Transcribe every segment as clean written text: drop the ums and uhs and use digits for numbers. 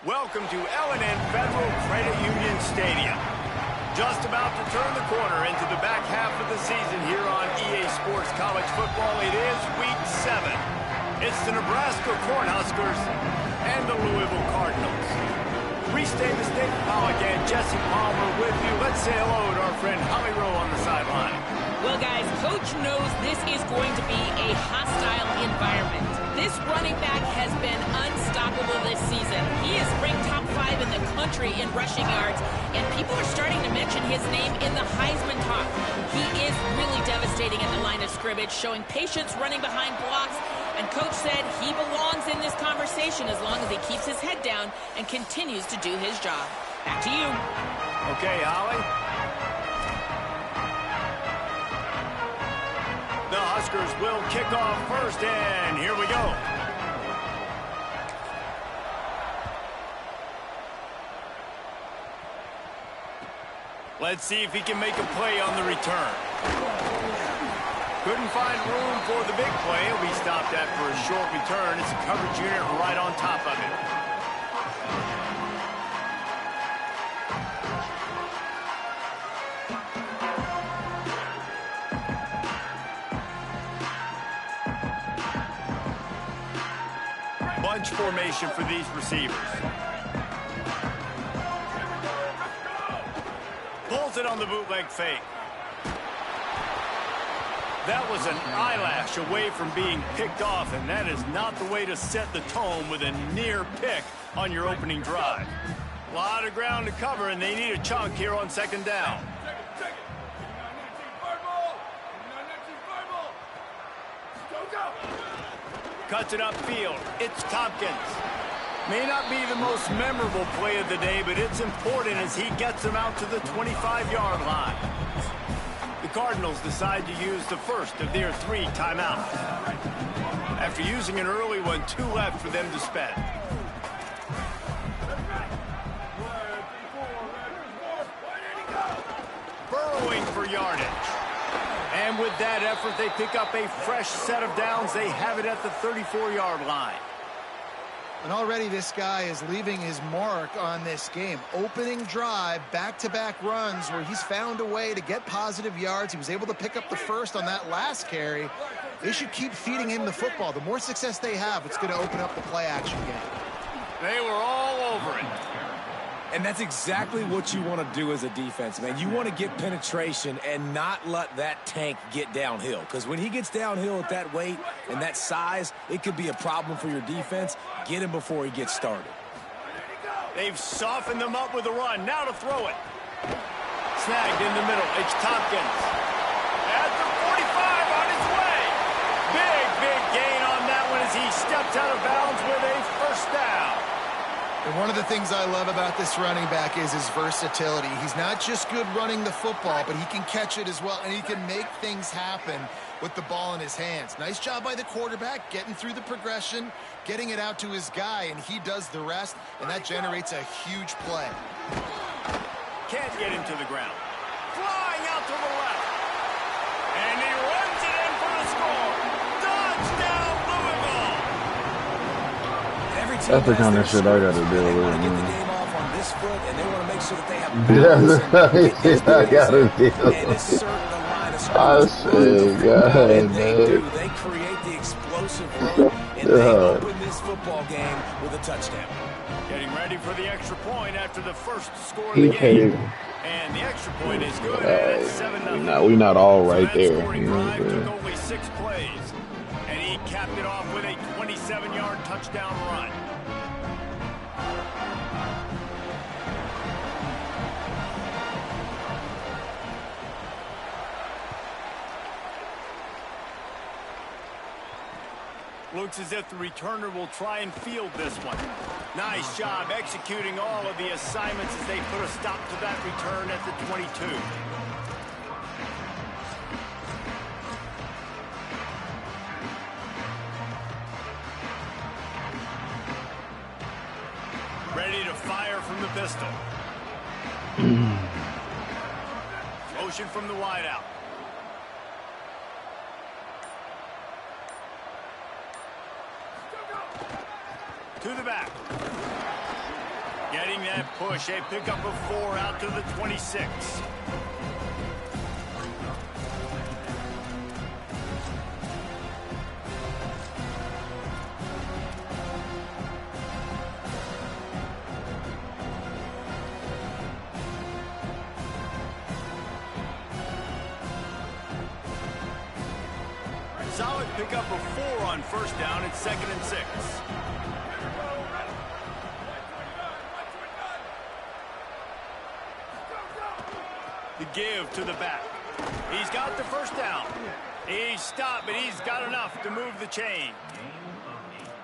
Welcome to L&N Federal Credit Union Stadium. Just about to turn the corner into the back half of the season here on EA Sports College Football. It is Week 7. It's the Nebraska Cornhuskers and the Louisville Cardinals. Restate the State Pollock and Jesse Palmer with you. Let's say hello to our friend Holly Rowe on the sideline. Well, guys, Coach knows this is going to be a hostile environment. This running back has been unstoppable this season. He is ranked top 5 in the country in rushing yards, and people are starting to mention his name in the Heisman talk. He is really devastating at the line of scrimmage, showing patience running behind blocks, and Coach said he belongs in this conversation as long as he keeps his head down and continues to do his job. Back to you. Okay, Holly. The Huskers will kick off first, and here we go. Let's see if he can make a play on the return. Couldn't find room for the big play. He'll be stopped at for a short return. It's a coverage unit right on top of it. Bunch formation for these receivers. Pulls it on the bootleg fake. That was an eyelash away from being picked off, and that is not the way to set the tone with a near pick on your opening drive. A lot of ground to cover, and they need a chunk here on second down. Cuts it upfield. It's Tompkins. May not be the most memorable play of the day, but it's important as he gets them out to the 25-yard line. The Cardinals decide to use the first of their 3 timeouts. After using an early one, 2 left for them to spend. Burrowing for yardage. And with that effort, they pick up a fresh set of downs. They have it at the 34-yard line. And already this guy is leaving his mark on this game. Opening drive, back-to-back runs where he's found a way to get positive yards. He was able to pick up the first on that last carry. They should keep feeding him the football. The more success they have, it's going to open up the play-action game. They were all over it. And that's exactly what you want to do as a defense, man. You want to get penetration and not let that tank get downhill. Because when he gets downhill at that weight and that size, it could be a problem for your defense. Get him before he gets started. They've softened them up with a run. Now to throw it. Snagged in the middle. It's Tompkins. At the 45 on his way. Big gain on that one as he steps out of bounds with a first down. And one of the things I love about this running back is his versatility. He's not just good running the football, but he can catch it as well, and he can make things happen with the ball in his hands. Nice job by the quarterback, getting through the progression, getting it out to his guy, and he does the rest, and that generates a huge play. Can't get him to the ground. Flying out to the left. And he runs it in for the score. Touchdown, Louisville! That's the kind of shit I gotta deal with. Get the game off on this foot, and they want to make sure that they have I gotta deal with. And it's certain the line of I see, God, and they create the explosive run, and they open this football game with a touchdown. Getting ready for the extra point after the first score of the game. And the extra point is good. It's 7-0. We not all right so there. You know took only 6 plays. And he capped it off with a 27-yard touchdown run. Looks as if the returner will try and field this one. Nice job executing all of the assignments as they put a stop to that return at the 22. Ready to fire from the pistol. Motion from the wideout. To the back. Getting that push, a pickup of 4 out to the 26. Solid pickup of 4 on first down. It's 2nd and 6. The give to the back. He's got the first down. He's stopped, but he's got enough to move the chain.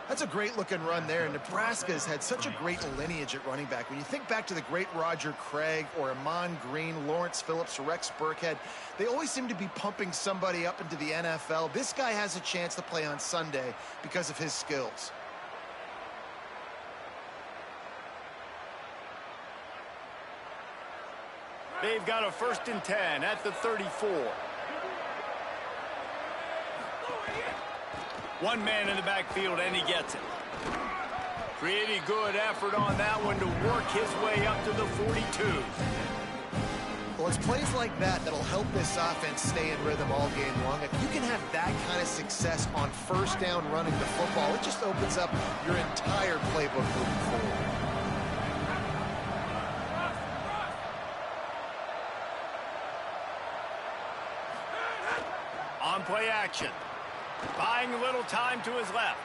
That's a great-looking run there. Nebraska's had such a great lineage at running back. When you think back to the great Roger Craig or Amon Green, Lawrence Phillips, or Rex Burkhead, they always seem to be pumping somebody up into the NFL. This guy has a chance to play on Sunday because of his skills. They've got a 1st and 10 at the 34. One man in the backfield, and he gets it. Pretty good effort on that one to work his way up to the 42. Well, it's plays like that that'll help this offense stay in rhythm all game long. If you can have that kind of success on first down running the football, it just opens up your entire playbook moving forward. On play action. Buying a little time to his left.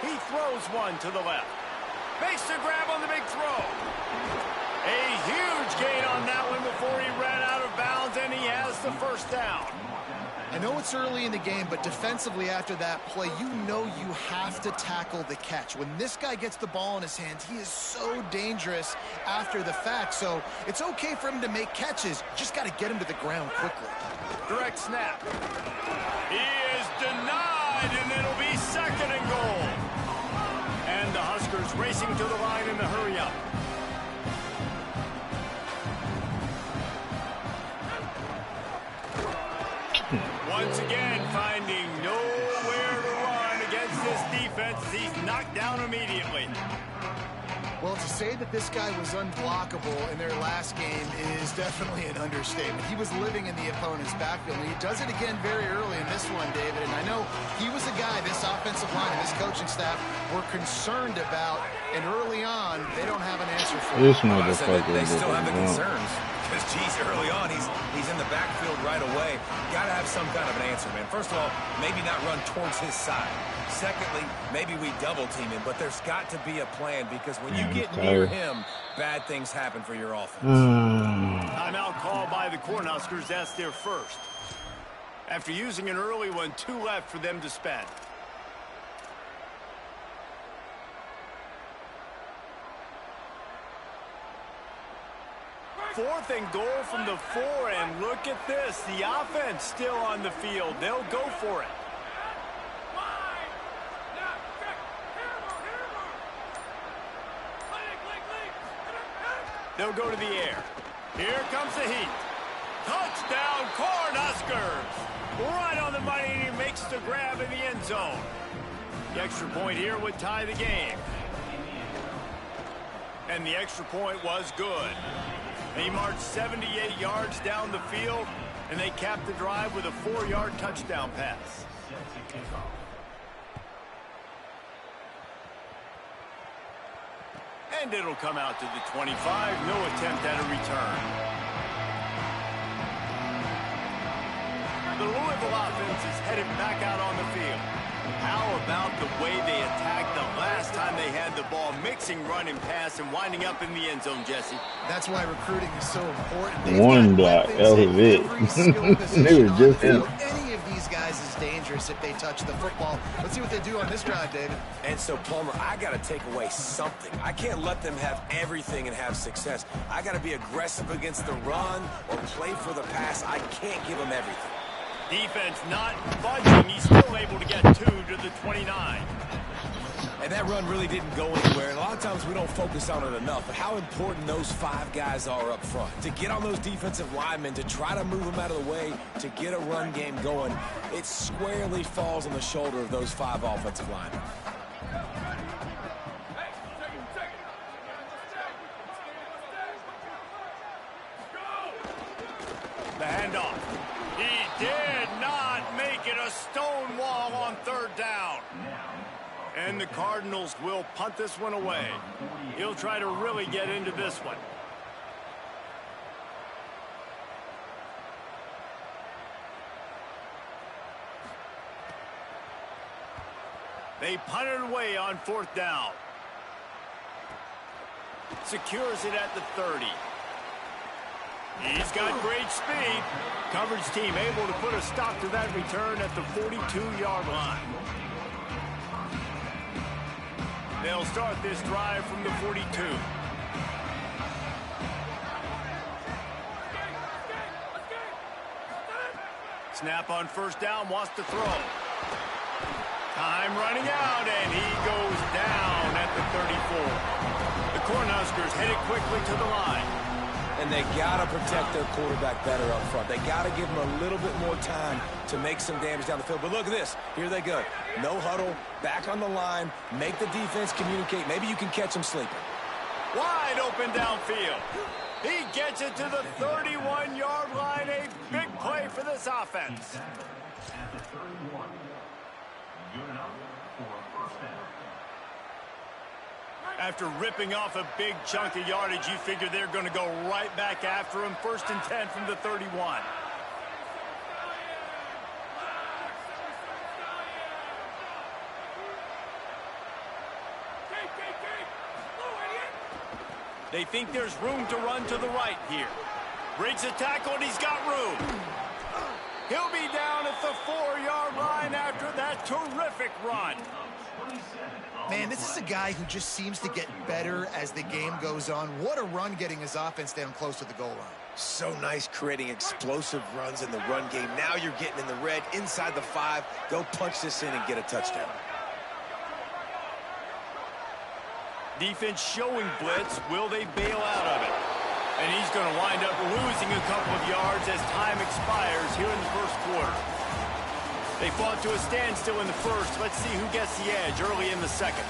He throws one to the left. Makes the grab on the big throw. A huge gain on that one before he ran out of bounds, and he has the first down. I know it's early in the game, but defensively after that play, you know you have to tackle the catch. When this guy gets the ball in his hands, he is so dangerous after the fact. So it's okay for him to make catches. Just got to get him to the ground quickly. Direct snap. He is denied, and it'll be 2nd and goal. And the Huskers racing to the line in the hurry-up. Once again, finding nowhere to run against this defense. He's knocked down immediately. Well, to say that this guy was unblockable in their last game is definitely an understatement. He was living in the opponent's backfield, and he does it again very early in this one, David. And I know he was a guy this offensive line and this coaching staff were concerned about, and early on, they don't have an answer for it. This motherfucker. They still have the concerns. Because, geez, early on, he's in the backfield right away. Got to have some kind of an answer, man. First of all, maybe not run towards his side. Secondly, maybe we double-team him. But there's got to be a plan, because when you get near him, bad things happen for your offense. Timeout called by the Cornhuskers. That's their first. After using an early one, 2 left for them to spend. Fourth and goal from the 4, and look at this. The offense still on the field. They'll go for it. They'll go to the air. Here comes the heat. Touchdown, Cornhuskers! Right on the money, and he makes the grab in the end zone. The extra point here would tie the game. And the extra point was good. They marched 78 yards down the field, and they capped the drive with a 4-yard touchdown pass. And it'll come out to the 25. No attempt at a return. The Louisville offense is headed back out on the field. How about the way they attacked the last time they had the ball, mixing run and pass and winding up in the end zone, Jesse? That's why recruiting is so important. One block, that was it. They were just in. Any of these guys is dangerous if they touch the football. Let's see what they do on this drive, David. And so, Palmer, I got to take away something. I can't let them have everything and have success. I got to be aggressive against the run or play for the pass. I can't give them everything. Defense not budging. He's still able to get 2 to the 29. And that run really didn't go anywhere. And a lot of times we don't focus on it enough. But how important those 5 guys are up front. To get on those defensive linemen, to try to move them out of the way, to get a run game going, it squarely falls on the shoulder of those 5 offensive linemen. And the Cardinals will punt this one away. He'll try to really get into this one. They punt it away on 4th down. Secures it at the 30. He's got great speed. Coverage team able to put a stop to that return at the 42-yard line. They'll start this drive from the 42. Snap on 1st down, wants to throw. Time running out, and he goes down at the 34. The Cornhuskers headed quickly to the line. And they got to protect their quarterback better up front. They got to give him a little bit more time to make some damage down the field. But look at this. Here they go. No huddle, back on the line, make the defense communicate. Maybe you can catch him sleeping. Wide open downfield. He gets it to the 31-yard line. A big play for this offense. At the 31. Good enough for a first down. After ripping off a big chunk of yardage, you figure they're going to go right back after him. 1st and 10 from the 31. They think there's room to run to the right here. Breaks a tackle, and he's got room. He'll be down at the 4-yard line after that terrific run. Man, this is a guy who just seems to get better as the game goes on. What a run getting his offense down close to the goal line. So nice creating explosive runs in the run game. Now you're getting in the red, inside the 5. Go punch this in and get a touchdown. Defense showing blitz. Will they bail out of it? And he's going to wind up losing a couple of yards as time expires here in the 1st quarter. They fought to a standstill in the 1st. Let's see who gets the edge early in the 2nd.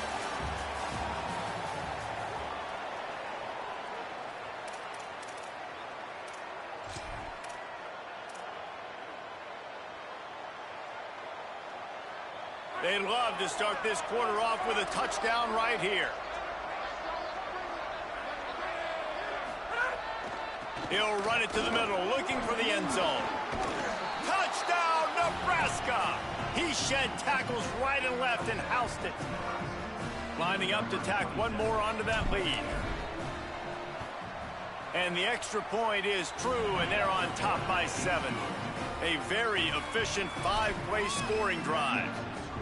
They'd love to start this quarter off with a touchdown right here. He'll run it to the middle, looking for the end zone. Touchdown, Nebraska! He shed tackles right and left and housed it. Lining up to tack one more onto that lead. And the extra point is true, and they're on top by 7. A very efficient 5-play scoring drive.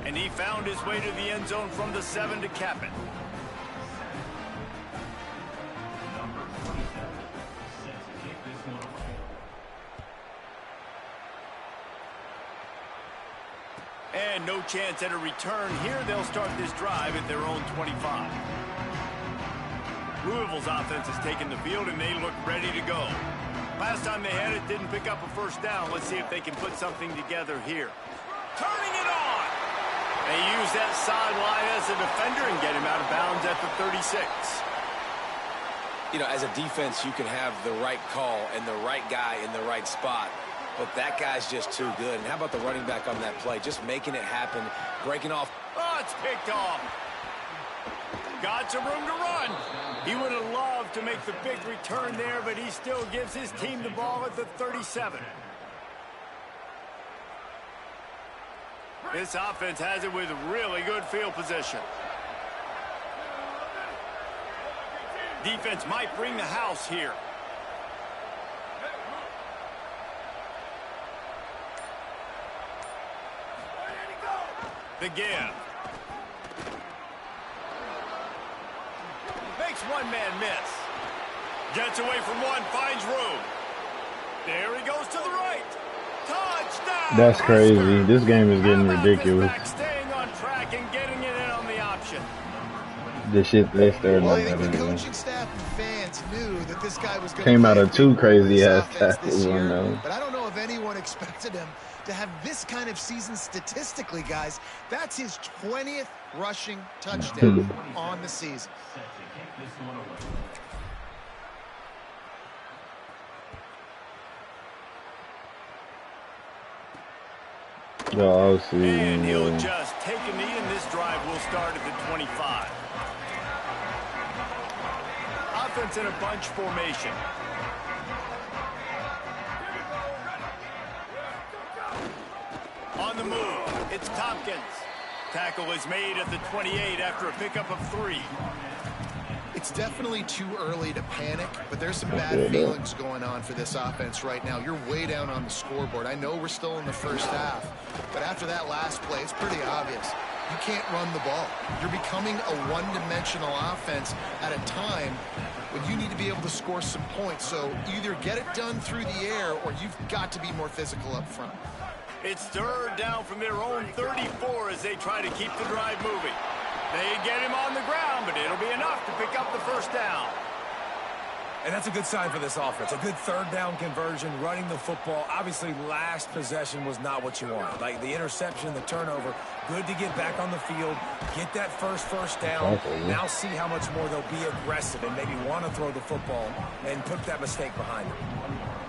And he found his way to the end zone from the 7 to cap it. Number 27 set to kick this one away. And no chance at a return here. They'll start this drive at their own 25. Louisville's offense has taken the field, and they look ready to go. Last time they had it, didn't pick up a 1st down. Let's see if they can put something together here. Turning it on! They use that sideline as a defender and get him out of bounds at the 36. You know, as a defense, you can have the right call and the right guy in the right spot. But that guy's just too good. And how about the running back on that play? Just making it happen, breaking off. Oh, it's picked off. Got some room to run. He would have loved to make the big return there, but he still gives his team the ball at the 37. This offense has it with really good field position. Defense might bring the house here. The give. Makes one man miss. Gets away from one, finds room. There he goes to the right. Touchdown! That's crazy. This game is getting ridiculous. Staying on track and getting it in on the option. The shit they started Well, on I think the that coaching staff and fans knew that this guy was going came out of 2 crazy ass offense tackles this on year, them. but I don't know if anyone expected him to have this kind of season statistically, guys. That's his 20th rushing touchdown on the season. Set to kick this one away. The all season. And he'll just take a knee, and this drive will start at the 25. Offense in a bunch formation. On the move, it's Tompkins. Tackle is made at the 28 after a pickup of 3. It's definitely too early to panic, but there's some bad feelings going on for this offense right now. You're way down on the scoreboard. I know we're still in the first half, but after that last play, it's pretty obvious. You can't run the ball. You're becoming a one-dimensional offense at a time when you need to be able to score some points. So either get it done through the air or you've got to be more physical up front. It's third down from their own 34 as they try to keep the drive moving. They get him on the ground, but it'll be enough to pick up the first down. And that's a good sign for this offense. A good third down conversion, running the football. Obviously, last possession was not what you wanted. Like the interception, the turnover, good to get back on the field, get that first down. Now see how much more they'll be aggressive and maybe want to throw the football and put that mistake behind them.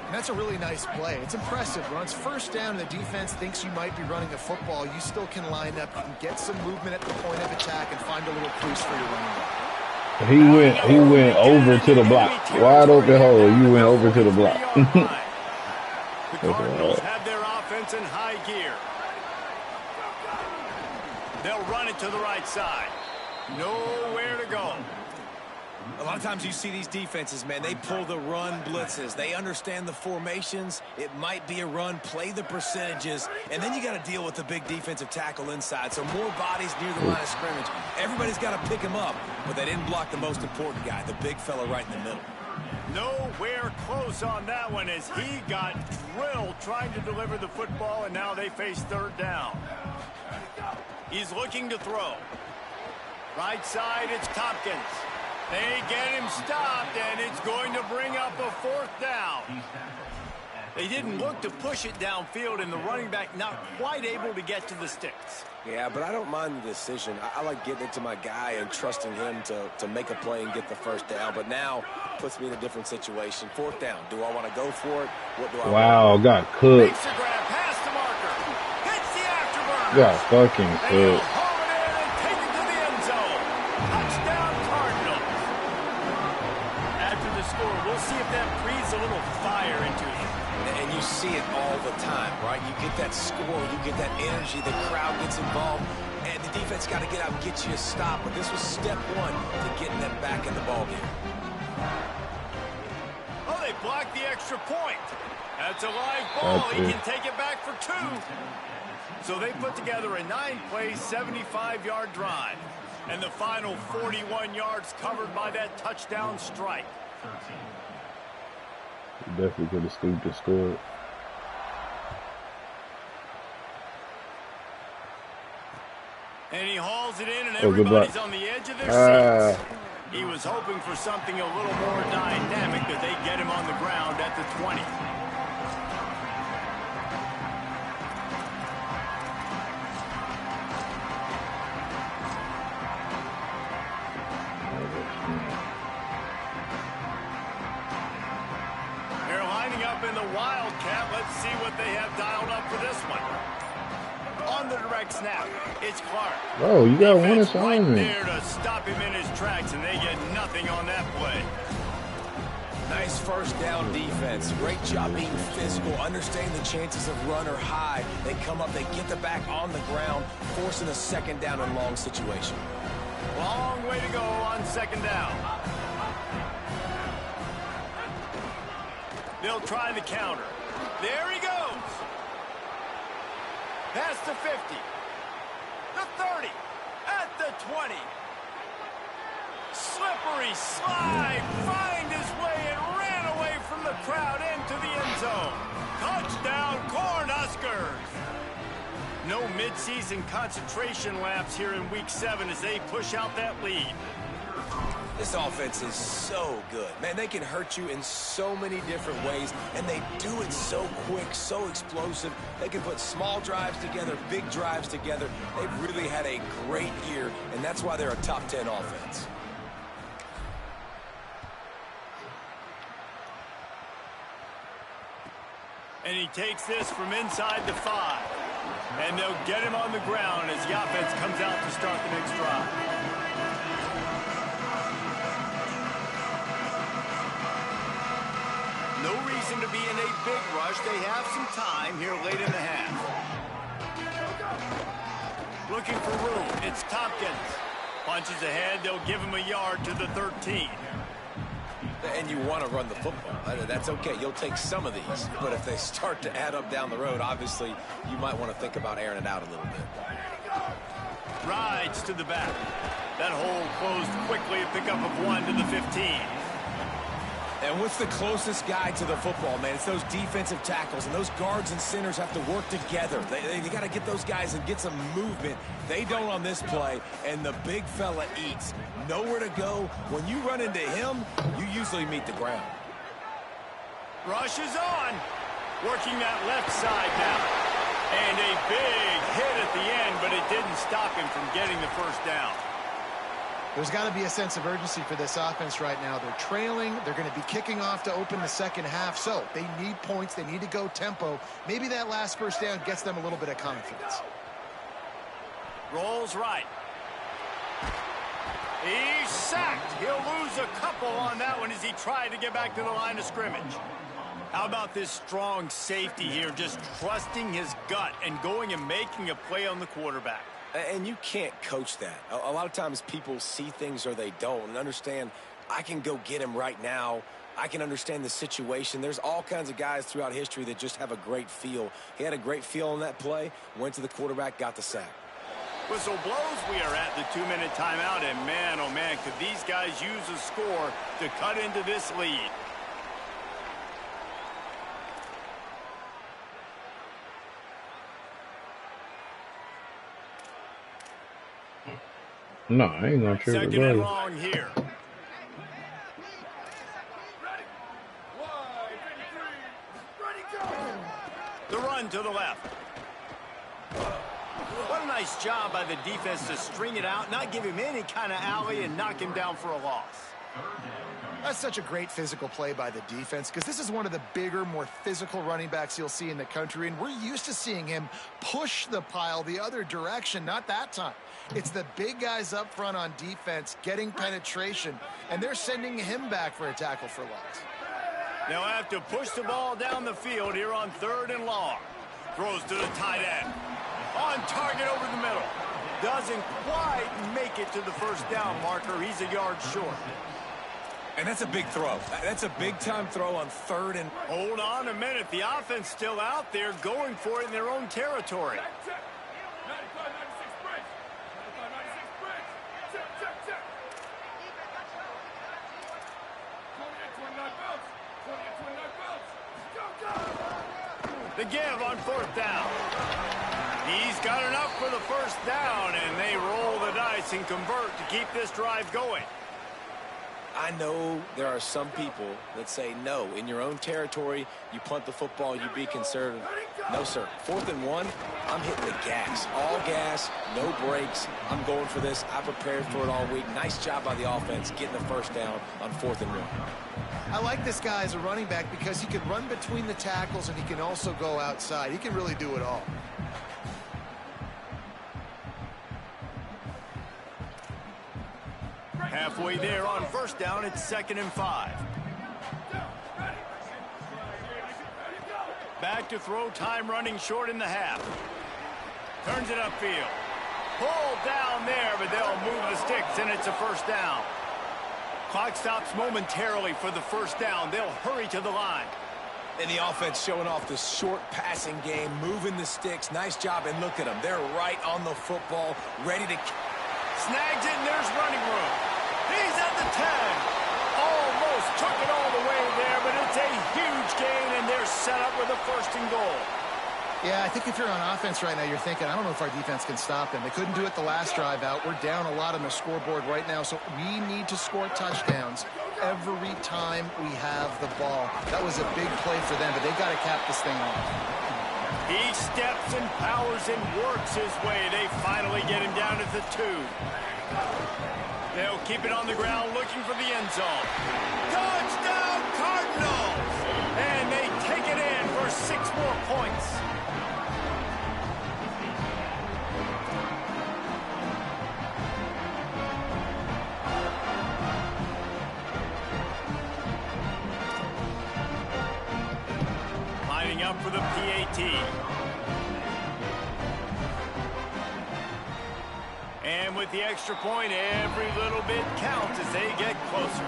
And that's a really nice play. It's impressive. When it's first down and the defense thinks you might be running a football, you still can line up. You can get some movement at the point of attack and find a little crease for your running back. He went over to the block. Wide open hole. You went over to the block. The Cardinals have their offense in high gear. They'll run it to the right side. Nowhere to go. A lot of times you see these defenses, man, they pull the run blitzes. They understand the formations. It might be a run, play the percentages, and then you got to deal with the big defensive tackle inside. So more bodies near the line of scrimmage. Everybody's got to pick him up, but they didn't block the most important guy, the big fella right in the middle. Nowhere close on that one as he got drilled trying to deliver the football, and now they face third down. He's looking to throw. Right side, it's Tompkins. They get him stopped, and it's going to bring up a fourth down. They didn't look to push it downfield, and the running back not quite able to get to the sticks. Yeah, but I don't mind the decision. I like getting it to my guy and trusting him to make a play and get the first down. But now puts me in a different situation. Fourth down. Do I want to go for it? What do I want? Got cooked. Makes a grab past the marker. Hits the afterburner. Got fucking cooked. We'll see if that breathes a little fire into him. And you see it all the time, right? You get that score, you get that energy, the crowd gets involved, and the defense got to get out and get you a stop. But this was step one to getting them back in the ballgame. Oh, they blocked the extra point. That's a live ball. He can take it back for 2. So they put together a 9-play, 75-yard drive. And the final 41 yards covered by that touchdown strike. He definitely could have stooped and scored. And he hauls it in, and everybody's on the edge of their seats. He was hoping for something a little more dynamic, but they get him on the ground at the 20. In the Wildcat, let's see what they have dialed up for this one. On the direct snap, it's Clark. Oh, you got one assignment. Right there to stop him in his tracks, and they get nothing on that play. Nice first down defense. Great job being physical, understanding the chances of run or high. They come up, they get the back on the ground, forcing a second down and long situation. Long way to go on second down. They'll try the counter. There he goes. Past the 50. The 30. At the 20. Slippery slide. Find his way and ran away from the crowd into the end zone. Touchdown, Cornhuskers. No midseason concentration laps here in Week 7 as they push out that lead. This offense is so good. Man, they can hurt you in so many different ways, and they do it so quick, so explosive. They can put small drives together, big drives together. They've really had a great year, and that's why they're a top 10 offense. And he takes this from inside the 5. And they'll get him on the ground as the offense comes out to start the next drive. No reason to be in a big rush. They have some time here late in the half. Looking for room. It's Tompkins. Punches ahead. They'll give him a yard to the 13. And you want to run the football. That's okay. You'll take some of these. But if they start to add up down the road, obviously, you might want to think about airing it out a little bit. Rides to the back. That hole closed quickly. A pickup of 1 to the 15. And what's the closest guy to the football, man? It's those defensive tackles, and those guards and centers have to work together. They got to get those guys and get some movement. They don't on this play, and the big fella eats. Nowhere to go. When you run into him, you usually meet the ground. Rush is on. Working that left side now. And a big hit at the end, but it didn't stop him from getting the first down. There's got to be a sense of urgency for this offense right now. They're trailing. They're going to be kicking off to open the second half. So they need points. They need to go tempo. Maybe that last first down gets them a little bit of confidence. Rolls right. He's sacked. He'll lose a couple on that one as he tried to get back to the line of scrimmage. How about this strong safety here, just trusting his gut and going and making a play on the quarterback? And you can't coach that. A lot of times people see things or they don't. And understand, I can go get him right now. I can understand the situation. There's all kinds of guys throughout history that just have a great feel. He had a great feel on that play, went to the quarterback, got the sack. Whistle blows. We are at the 2-minute timeout. And man, oh man, could these guys use a score to cut into this lead. No, I ain't gonna trip it, Second and brother. long here. The run to the left. What a nice job by the defense to string it out, not give him any kind of alley, and knock him down for a loss. That's such a great physical play by the defense because this is one of the bigger, more physical running backs you'll see in the country, and we're used to seeing him push the pile the other direction. Not that time. It's the big guys up front on defense getting penetration, and they're sending him back for a tackle for loss. They'll have to push the ball down the field here on 3rd and long. Throws to the tight end. On target over the middle. Doesn't quite make it to the first down marker. He's a yard short. And that's a big throw. That's a big-time throw on 3rd and... Hold on a minute. The offense still out there going for it in their own territory. The give on 4th down. He's got enough for the first down, and they roll the dice and convert to keep this drive going. I know there are some people that say, no, in your own territory, you punt the football, you be conservative. No, sir. 4th and 1, I'm hitting the gas. All gas, no brakes. I'm going for this. I prepared for it all week. Nice job by the offense getting the first down on 4th and 1. I like this guy as a running back because he can run between the tackles and he can also go outside. He can really do it all. Halfway there on first down, it's 2nd and 5. Back to throw, time running short in the half. Turns it upfield. Pulled down there, but they'll move the sticks, and it's a first down. Clock stops momentarily for the first down. They'll hurry to the line. And the offense showing off the short passing game, moving the sticks. Nice job, and look at them. They're right on the football, ready to... Snags it, and there's running room. He's at the 10. Almost took it all the way there, but it's a huge gain, and they're set up with a 1st and goal. Yeah, I think if you're on offense right now, you're thinking, I don't know if our defense can stop them. They couldn't do it the last drive out. We're down a lot on the scoreboard right now, so we need to score touchdowns every time we have the ball. That was a big play for them, but they've got to cap this thing off. He steps and powers and works his way. They finally get him down at the 2. They'll keep it on the ground looking for the end zone. Touchdown Cardinals! And they take it in for 6 more points. for the PAT. And with the extra point, every little bit counts as they get closer.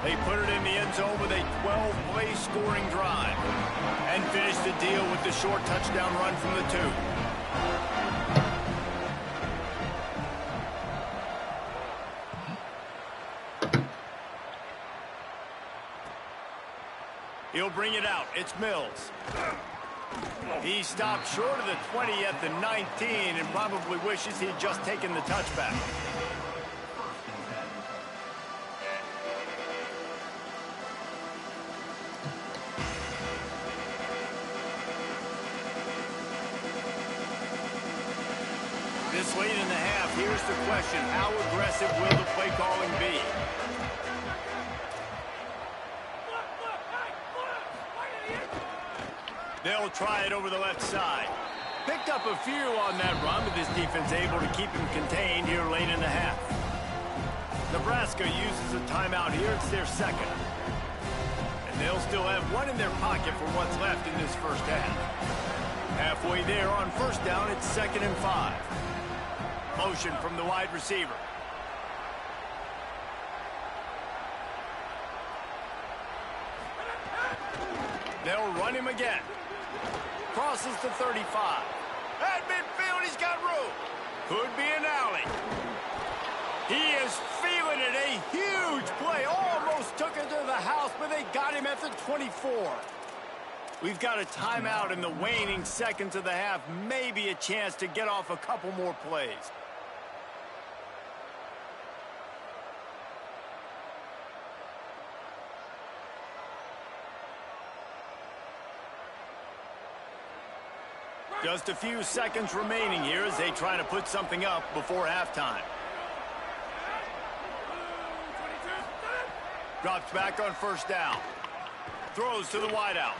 They put it in the end zone with a 12-play scoring drive and finish the deal with the short touchdown run from the 2. He'll bring it out. It's Mills. He stopped short of the 20 at the 19 and probably wishes he'd just taken the touchback. This late in the half, here's the question. How aggressive will the play calling be? They'll try it over the left side. Picked up a few on that run, but this defense able to keep him contained here late in the half. Nebraska uses a timeout here. It's their second. And they'll still have one in their pocket for what's left in this first half. Halfway there on first down, it's 2nd and 5. Motion from the wide receiver. They'll run him again. Crosses to 35. At midfield, he's got room. Could be an alley. He is feeling it. A huge play. Almost took it to the house, but they got him at the 24. We've got a timeout in the waning seconds of the half. Maybe a chance to get off a couple more plays. Just a few seconds remaining here as they try to put something up before halftime. Drops back on first down. Throws to the wideout.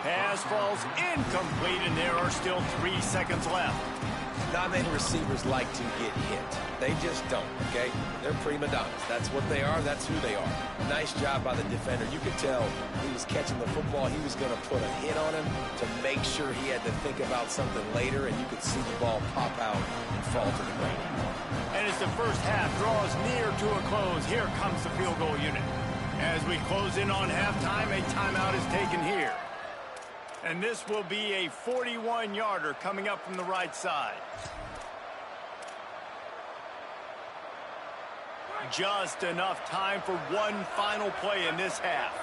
Pass falls incomplete, and there are still 3 seconds left. Not many receivers like to get hit. They just don't, okay? They're prima donnas. That's what they are. That's who they are. Nice job by the defender. You could tell he was catching the football. He was going to put a hit on him to make sure he had to think about something later, and you could see the ball pop out and fall to the ground. And as the first half draws near to a close, here comes the field goal unit. As we close in on halftime, a timeout is taken here. And this will be a 41-yarder coming up from the right side. Just enough time for one final play in this half.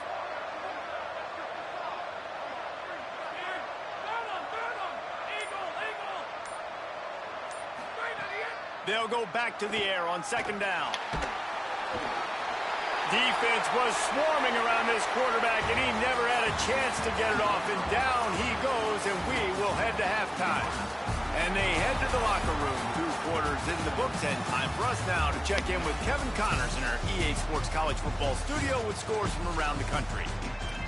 They'll go back to the air on 2nd down. Defense was swarming around this quarterback, and he never had a chance to get it off. And down he goes, and we will head to halftime. And they head to the locker room. 2 quarters in the books, and time for us now to check in with Kevin Connors in our EA Sports College Football studio with scores from around the country.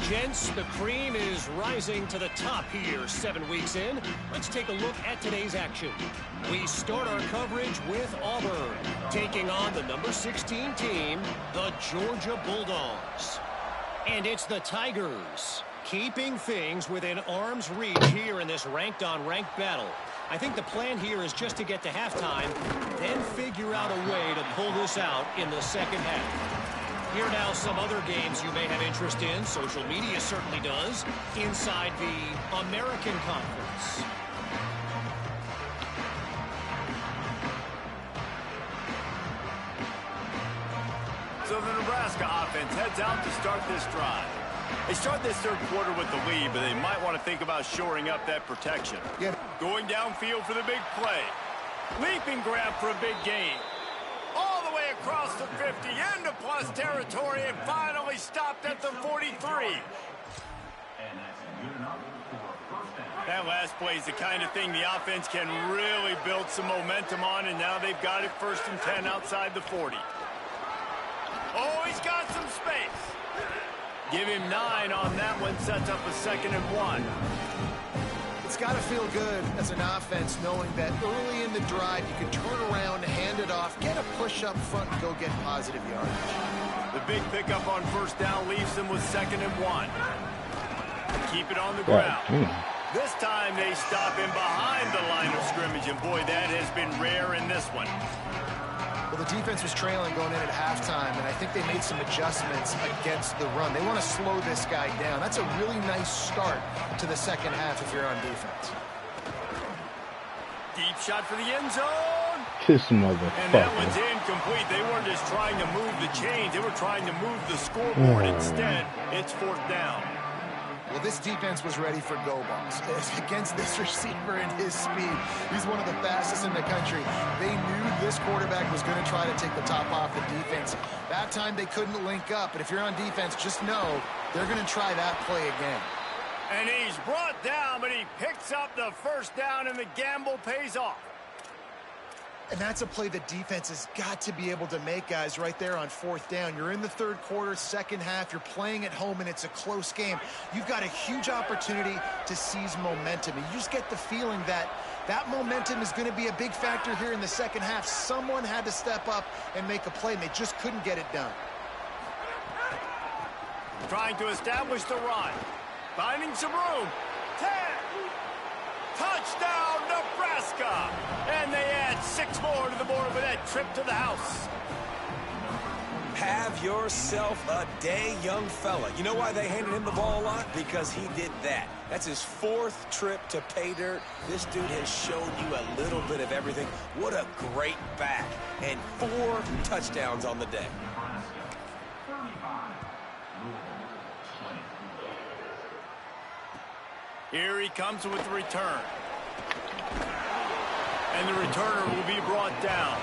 Gents, the cream is rising to the top here 7 weeks in. Let's take a look at today's action. We start our coverage with Auburn, taking on the number 16 team, the Georgia Bulldogs. And it's the Tigers, keeping things within arm's reach here in this ranked-on-ranked battle. I think the plan here is just to get to halftime, then figure out a way to pull this out in the second half. Here now some other games you may have interest in. Social media certainly does. Inside the American Conference. So the Nebraska offense heads out to start this drive. They start this third quarter with the lead, but they might want to think about shoring up that protection. Yeah. Going downfield for the big play. Leaping grab for a big gain. All the way across the 50, into plus territory, and finally stopped at the 43. That last play is the kind of thing the offense can really build some momentum on, and now they've got it 1st and 10 outside the 40. Oh, he's got some space. Give him 9 on that one, sets up a 2nd and 1. It's got to feel good as an offense knowing that early in the drive you can turn around, hand it off, get a push up front, and go get positive yardage. The big pickup on first down leaves them with 2nd and 1. keep it on the God, ground. This time they stop him behind the line of scrimmage, and boy, that has been rare in this one. Well, the defense was trailing going in at halftime, and I think they made some adjustments against the run. They want to slow this guy down. That's a really nice start to the second half if you're on defense. Deep shot for the end zone. This motherfucker. And that one's incomplete. They weren't just trying to move the chains. They were trying to move the scoreboard. Instead, it's fourth down. Well, this defense was ready for go balls. Against this receiver and his speed, he's one of the fastest in the country. They knew this quarterback was going to try to take the top off the defense. That time they couldn't link up, but if you're on defense, just know they're going to try that play again. And he's brought down, but he picks up the first down, and the gamble pays off. And that's a play the defense has got to be able to make, guys, right there on fourth down. You're in the third quarter, second half. You're playing at home, and it's a close game. You've got a huge opportunity to seize momentum. And you just get the feeling that that momentum is going to be a big factor here in the second half. Someone had to step up and make a play, and they just couldn't get it done. Trying to establish the run. Finding some room. 10. Touchdown, Nebraska! And they add 6 more to the board with that trip to the house. Have yourself a day, young fella. You know why they handed him the ball a lot? Because he did that. That's his 4th trip to pay dirt. This dude has shown you a little bit of everything. What a great back. And 4 touchdowns on the day. Here he comes with the return. And the returner will be brought down.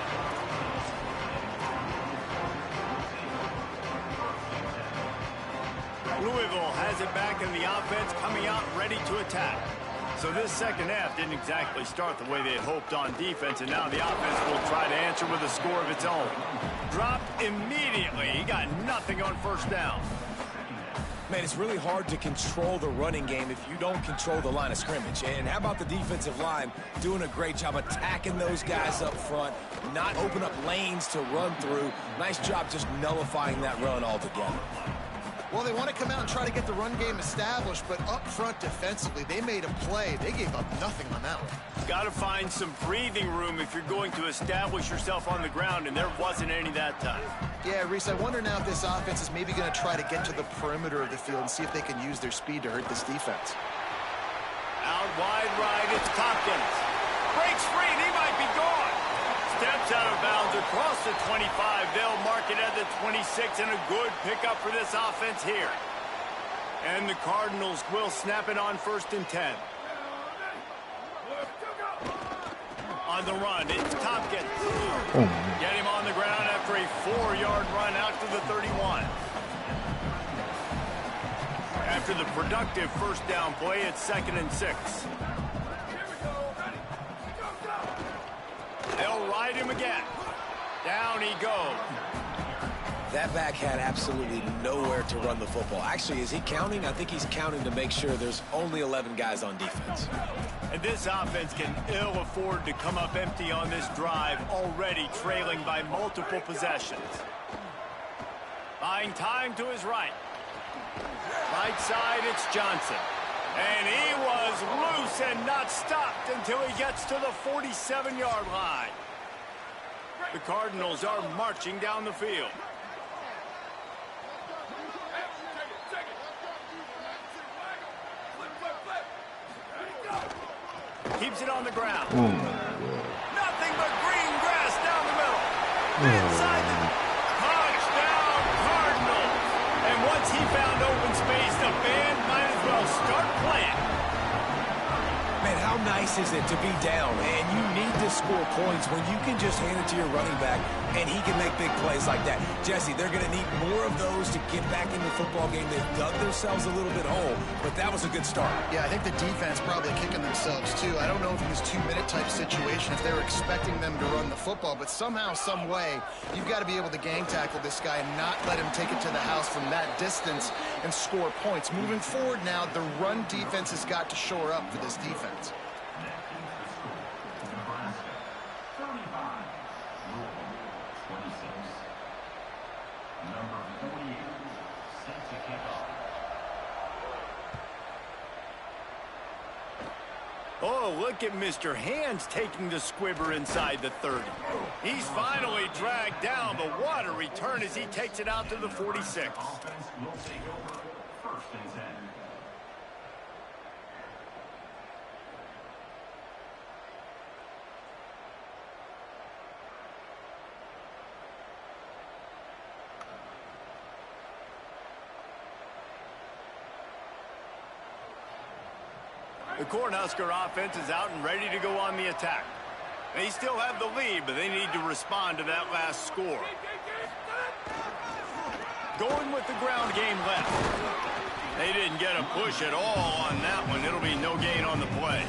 Louisville has it back in the offense, coming out ready to attack. So this second half didn't exactly start the way they had hoped on defense, and now the offense will try to answer with a score of its own. Dropped immediately. He got nothing on first down. Man, it's really hard to control the running game if you don't control the line of scrimmage. And how about the defensive line doing a great job attacking those guys up front, not open up lanes to run through. Nice job just nullifying that run altogether. Well, they want to come out and try to get the run game established, but up front defensively, they made a play. They gave up nothing on that one. Got to find some breathing room if you're going to establish yourself on the ground, and there wasn't any that time. Yeah, Reese, I wonder now if this offense is maybe going to try to get to the perimeter of the field and see if they can use their speed to hurt this defense. Out wide right, it's Tompkins. Breaks free, and he might be gone. Steps out of bounds across the 25. They'll mark it at the 26, and a good pickup for this offense here. And the Cardinals will snap it on 1st and 10. On the run, it's Tompkins. Get him on the ground after a 4-yard run out to the 31. After the productive first down play, it's 2nd and 6. They'll ride him again. Down he goes. That back had absolutely nowhere to run the football. Actually, is he counting? I think he's counting to make sure there's only 11 guys on defense. And this offense can ill afford to come up empty on this drive, already trailing by multiple possessions. Buying time to his right. Right side, it's Johnson. And he was loose and not stopped until he gets to the 47-yard line. The Cardinals are marching down the field. Keeps it on the ground. Nothing but green grass down the middle. Inside the touchdown Cardinals. And once he found open space, the band might as well start playing. Man, how nice is it to be down and you need to score points when you can just hand it to your running back and he can make big plays like that. Jesse, they're going to need more of those to get back in the football game. They've dug themselves a little bit hole, but that was a good start. Yeah, I think the defense probably kicking themselves too. I don't know if in this 2-minute type situation if they were expecting them to run the football, but somehow, some way, you've got to be able to gang tackle this guy and not let him take it to the house from that distance and score points. Moving forward now, the run defense has got to shore up for this defense. Oh, look at Mr. Hands taking the squibber inside the 30. He's finally dragged down, but what a return as he takes it out to the 46. Offense will take over. 1st and 10. The Cornhusker offense is out and ready to go on the attack. They still have the lead, but they need to respond to that last score. Going with the ground game left. They didn't get a push at all on that one. It'll be no gain on the play.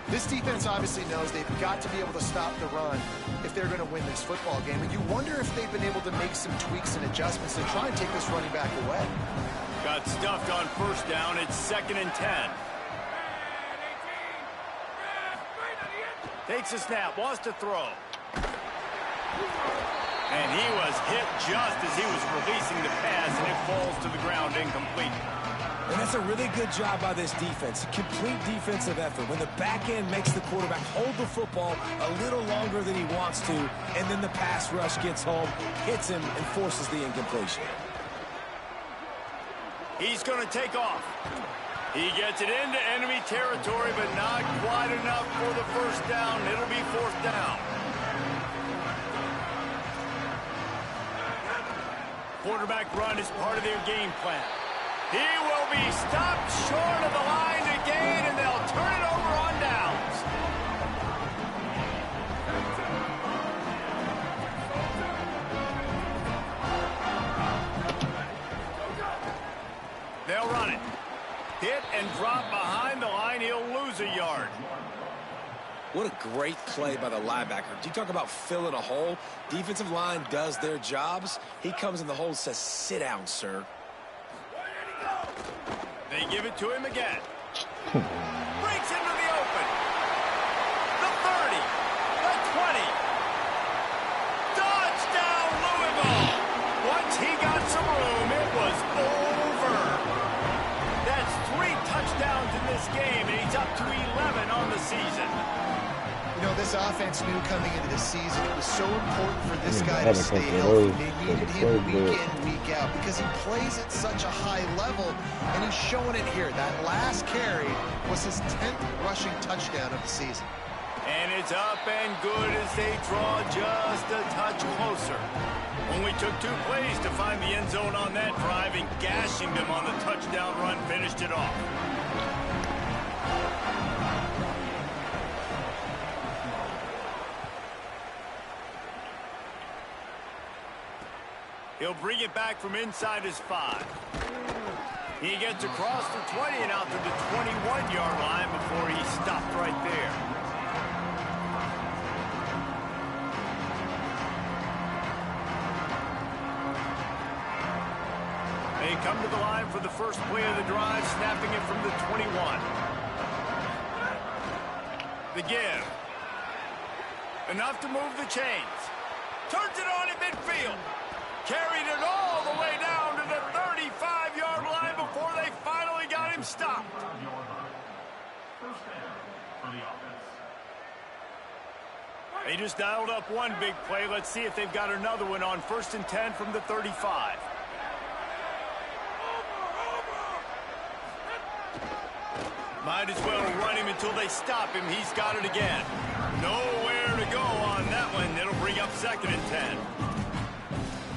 This defense obviously knows they've got to be able to stop the run if they're going to win this football game. And you wonder if they've been able to make some tweaks and adjustments to try and take this running back away. Got stuffed on 1st down. It's 2nd and 10. Takes a snap, wants to throw. And he was hit just as he was releasing the pass, and it falls to the ground incomplete. And that's a really good job by this defense. Complete defensive effort. When the back end makes the quarterback hold the football a little longer than he wants to, and then the pass rush gets home, hits him, and forces the incompletion. He's going to take off. He gets it into enemy territory, but not quite enough for the 1st down. It'll be 4th down. Quarterback run is part of their game plan. He will be stopped short of the line to gain, and they'll turn it over on downs. They'll run it. Hit and drop behind the line. He'll lose a yard. What a great play by the linebacker. Do you talk about filling a hole? Defensive line does their jobs. He comes in the hole and says, sit down, sir. They give it to him again. Breaks into the open. The 30. The 20. Touchdown, Louisville. Once he got some room, it was over. That's 3 touchdowns in this game, and he's up to 11 on the season. You know, this offense knew coming into the season it was so important for this guy to stay healthy. They needed him week in, week out because he plays at such a high level, and he's showing it here. That last carry was his 10th rushing touchdown of the season. And it's up and good as they draw just a touch closer. Only took 2 plays to find the end zone on that drive, and gashing them on the touchdown run finished it off. He'll bring it back from inside his 5. He gets across the 20 and out to the 21-yard line before he stopped right there. They come to the line for the first play of the drive, snapping it from the 21. The give. Enough to move the chains. Turns it on in midfield. Carried it all the way down to the 35-yard line before they finally got him stopped. 1st down for the offense. They just dialed up one big play. Let's see if they've got another one on 1st and 10 from the 35. Might as well run him until they stop him. He's got it again. Nowhere to go on that one. It'll bring up 2nd and 10.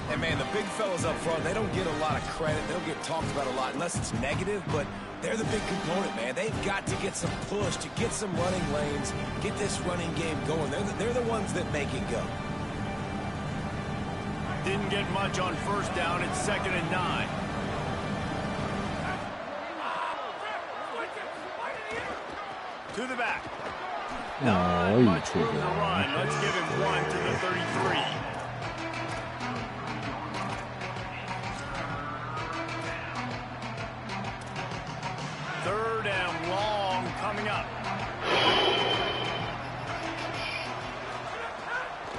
And, man, the big fellas up front, they don't get a lot of credit. They don't get talked about a lot unless it's negative, but they're the big component, man. They've got to get some push, to get some running lanes, get this running game going. They're the ones that make it go. Didn't get much on 1st down. It's 2nd and 9. To the back. Not much room to run. Let's give him 1 to the 33. Coming up.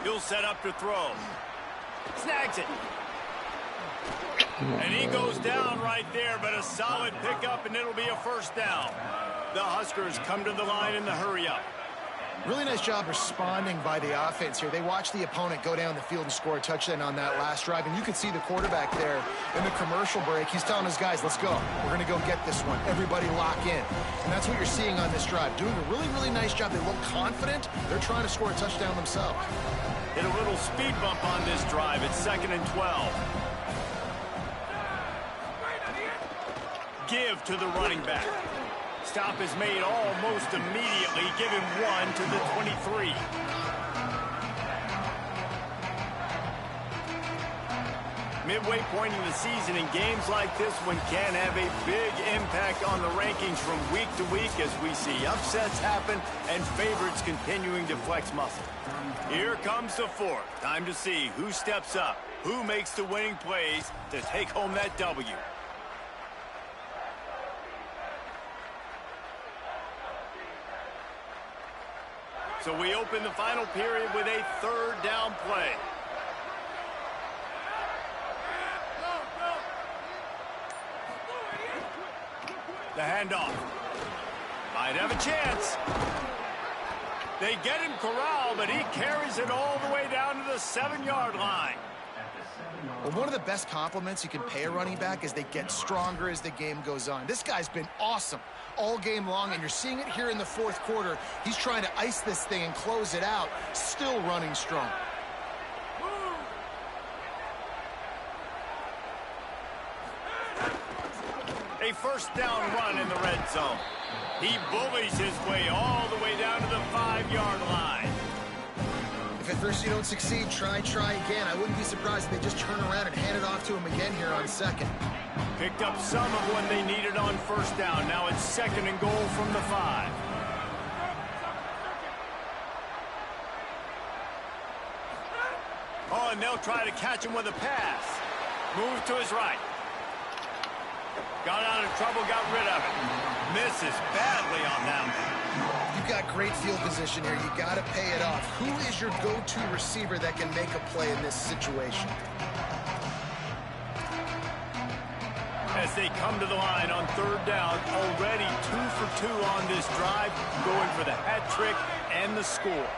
He'll set up to throw. Snags it. And he goes down right there, but a solid pickup, and it'll be a 1st down. The Huskers come to the line in the hurry-up. Really nice job responding by the offense here. They watched the opponent go down the field and score a touchdown on that last drive, and you could see the quarterback there in the commercial break. He's telling his guys, let's go. We're going to go get this one. Everybody lock in. And that's what you're seeing on this drive. Doing a really, really nice job. They look confident. They're trying to score a touchdown themselves. Hit a little speed bump on this drive. It's 2nd and 12. Give to the running back. Stop is made almost immediately. Give him 1 to the 23. Midway point in the season, in games like this one can have a big impact on the rankings from week to week as we see upsets happen and favorites continuing to flex muscle. Here comes the fourth. Time to see who steps up, who makes the winning plays to take home that W. So we open the final period with a 3rd down play. The handoff. Might have a chance. They get him corralled, but he carries it all the way down to the 7-yard line. Well, one of the best compliments you can pay a running back is they get stronger as the game goes on. This guy's been awesome all game long, and you're seeing it here in the 4th quarter. He's trying to ice this thing and close it out, still running strong. A 1st down run in the red zone. He bullies his way all the way down to the 5-yard line. If at first you don't succeed, try again. I wouldn't be surprised if they just turn around and hand it off to him again here on 2nd. Picked up some of what they needed on 1st down. Now it's 2nd and goal from the 5. Oh, and they'll try to catch him with a pass. Move to his right. Got out of trouble, got rid of it. Misses badly on that one. You've got great field position here. You got to pay it off. Who is your go-to receiver that can make a play in this situation? As they come to the line on 3rd down, already 2 for 2 on this drive, going for the hat trick and the score.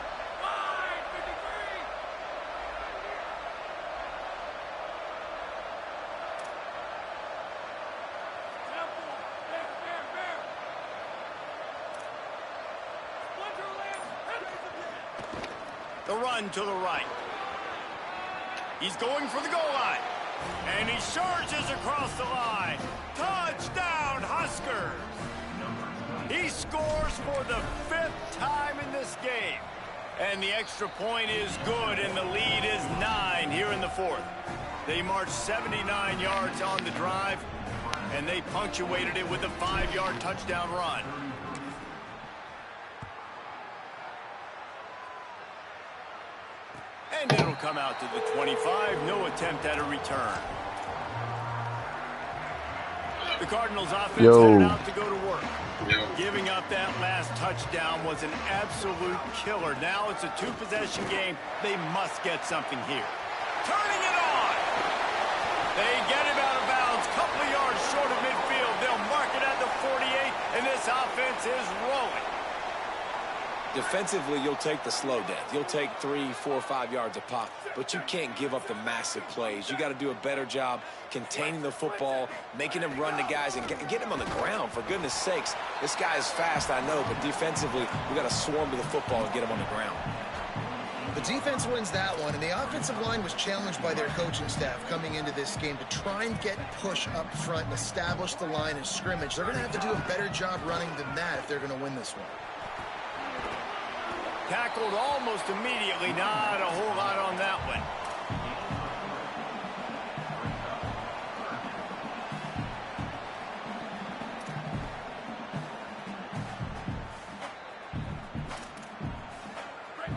The run to the right. He's going for the goal line. And he surges across the line. Touchdown, Huskers! He scores for the 5th time in this game. And the extra point is good, and the lead is 9 here in the 4th. They marched 79 yards on the drive, and they punctuated it with a 5-yard touchdown run. And it'll come out to the 25. No attempt at a return. The Cardinals offense headed out to go to work. Giving up that last touchdown was an absolute killer. Now it's a 2-possession game. They must get something here. Turning it on. They get him out of bounds. Couple of yards short of midfield. They'll mark it at the 48, and this offense is rolling. Defensively, you'll take the slow death. You'll take 3, 4, 5 yards a pop, but you can't give up the massive plays. You got to do a better job containing the football, making him run the guys, and get him on the ground, for goodness sakes. This guy is fast, I know, but defensively, we got to swarm to the football and get him on the ground. The defense wins that one, and the offensive line was challenged by their coaching staff coming into this game to try and get push up front and establish the line of scrimmage. They're going to have to do a better job running than that if they're going to win this one. Tackled almost immediately. Not a whole lot on that one.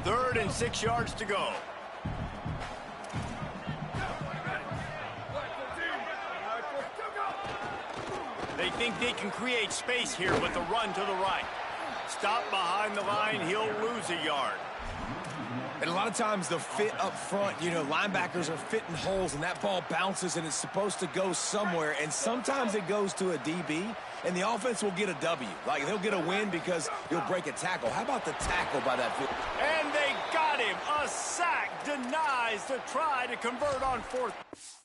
Third and 6 yards to go. They think they can create space here with the run to the right. Stop behind the line, he'll lose a yard. And a lot of times the fit up front, you know, linebackers are fitting holes and that ball bounces and it's supposed to go somewhere. And sometimes it goes to a DB and the offense will get a W. Like they'll get a win because he'll break a tackle. How about the tackle by that foot? And they got him. A sack denies to try to convert on 4th.